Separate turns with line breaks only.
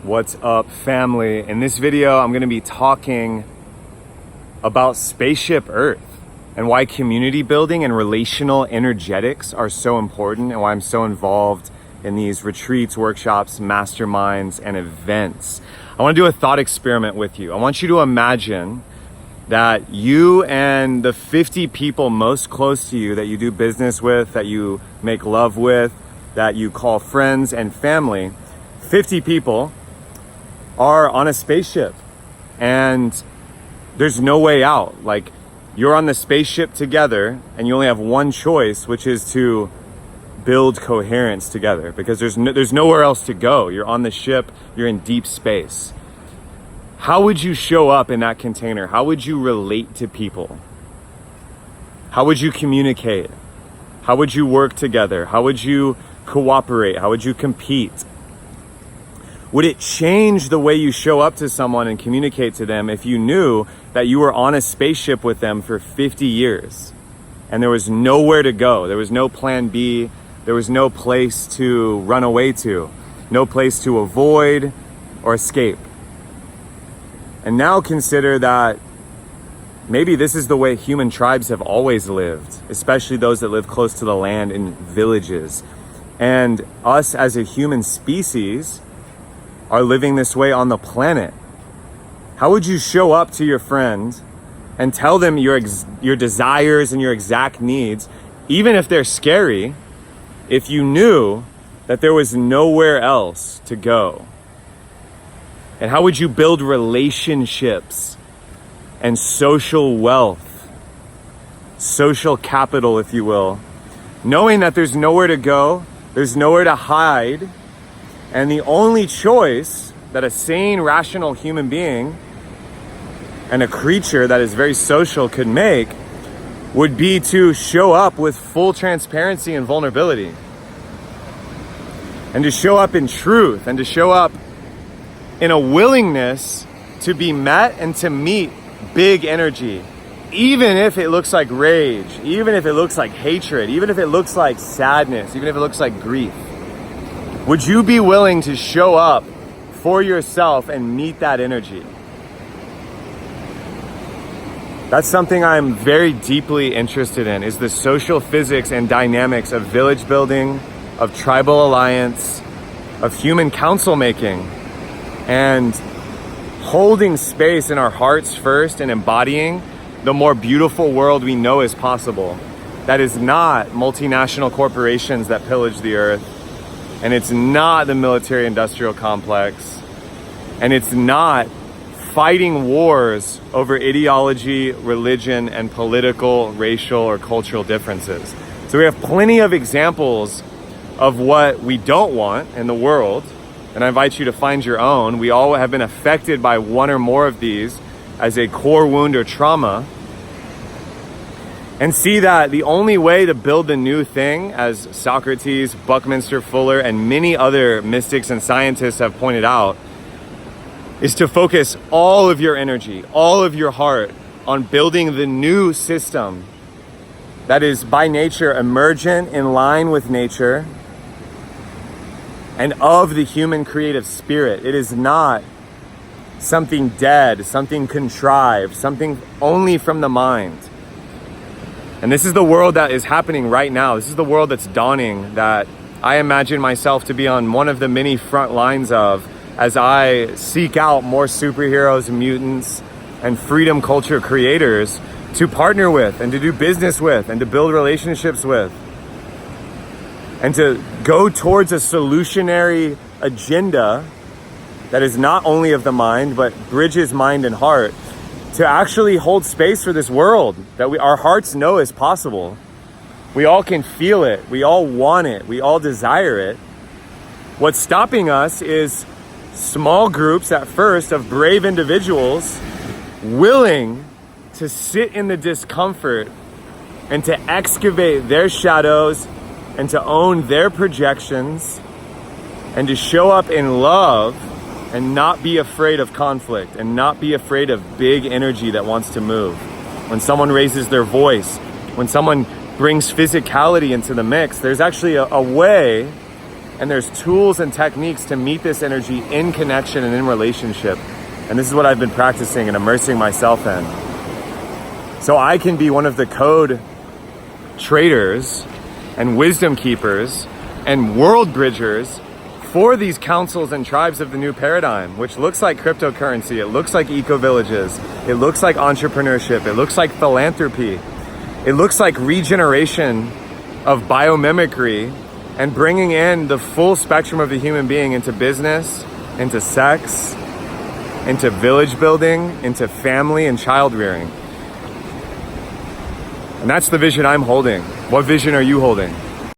What's up, family? In this video, I'm going to be talking about Spaceship Earth and why community building and relational energetics are so important and why I'm so involved in these retreats, workshops, masterminds, and events. I want to do a thought experiment with you. I want you to imagine that you and the 50 people most close to you that you do business with, that you make love with, that you call friends and family, 50 people are on a spaceship and there's no way out. Like, you're on the spaceship together and you only have one choice, which is to build coherence together because there's nowhere else to go. You're on the ship, you're in deep space. How would you show up in that container? How would you relate to people? How would you communicate? How would you work together? How would you cooperate? How would you compete? Would it change the way you show up to someone and communicate to them if you knew that you were on a spaceship with them for 50 years and there was nowhere to go? There was no plan B. There was no place to run away to, no place to avoid or escape. And now consider that maybe this is the way human tribes have always lived, especially those that live close to the land in villages. And us as a human species are living this way on the planet. How would you show up to your friend and tell them your desires and your exact needs, even if they're scary, if you knew that there was nowhere else to go? And how would you build relationships and social wealth, social capital, if you will, knowing that there's nowhere to go, there's nowhere to hide, and the only choice that a sane, rational human being and a creature that is very social could make would be to show up with full transparency and vulnerability, and to show up in truth, and to show up in a willingness to be met and to meet big energy, even if it looks like rage, even if it looks like hatred, even if it looks like sadness, even if it looks like grief. Would you be willing to show up for yourself and meet that energy? That's something I'm very deeply interested in, is the social physics and dynamics of village building, of tribal alliance, of human council making, and holding space in our hearts first and embodying the more beautiful world we know is possible. That is not multinational corporations that pillage the earth, and it's not the military industrial complex, and it's not fighting wars over ideology, religion, and political, racial, or cultural differences. So we have plenty of examples of what we don't want in the world, and I invite you to find your own. We all have been affected by one or more of these as a core wound or trauma, and see that the only way to build the new thing, as Socrates, Buckminster Fuller, and many other mystics and scientists have pointed out, is to focus all of your energy, all of your heart on building the new system that is by nature emergent, in line with nature, and of the human creative spirit. It is not something dead, something contrived, something only from the mind. And this is the world that is happening right now. This is the world that's dawning, that I imagine myself to be on one of the many front lines of, as I seek out more superheroes, mutants, and freedom culture creators to partner with and to do business with and to build relationships with, and to go towards a solutionary agenda that is not only of the mind, but bridges mind and heart, to actually hold space for this world that our hearts know is possible. We all can feel it. We all want it. We all desire it. What's stopping us is small groups at first of brave individuals willing to sit in the discomfort and to excavate their shadows and to own their projections and to show up in love and not be afraid of conflict and not be afraid of big energy that wants to move. When someone raises their voice, when someone brings physicality into the mix, there's actually a way And there's tools and techniques to meet this energy in connection and in relationship. And this is what I've been practicing and immersing myself in. So I can be one of the code traders and wisdom keepers and world bridgers for these councils and tribes of the new paradigm, which looks like cryptocurrency, it looks like eco-villages, it looks like entrepreneurship, it looks like philanthropy, it looks like regeneration of biomimicry and bringing in the full spectrum of the human being into business, into sex, into village building, into family and child rearing. And that's the vision I'm holding. What vision are you holding?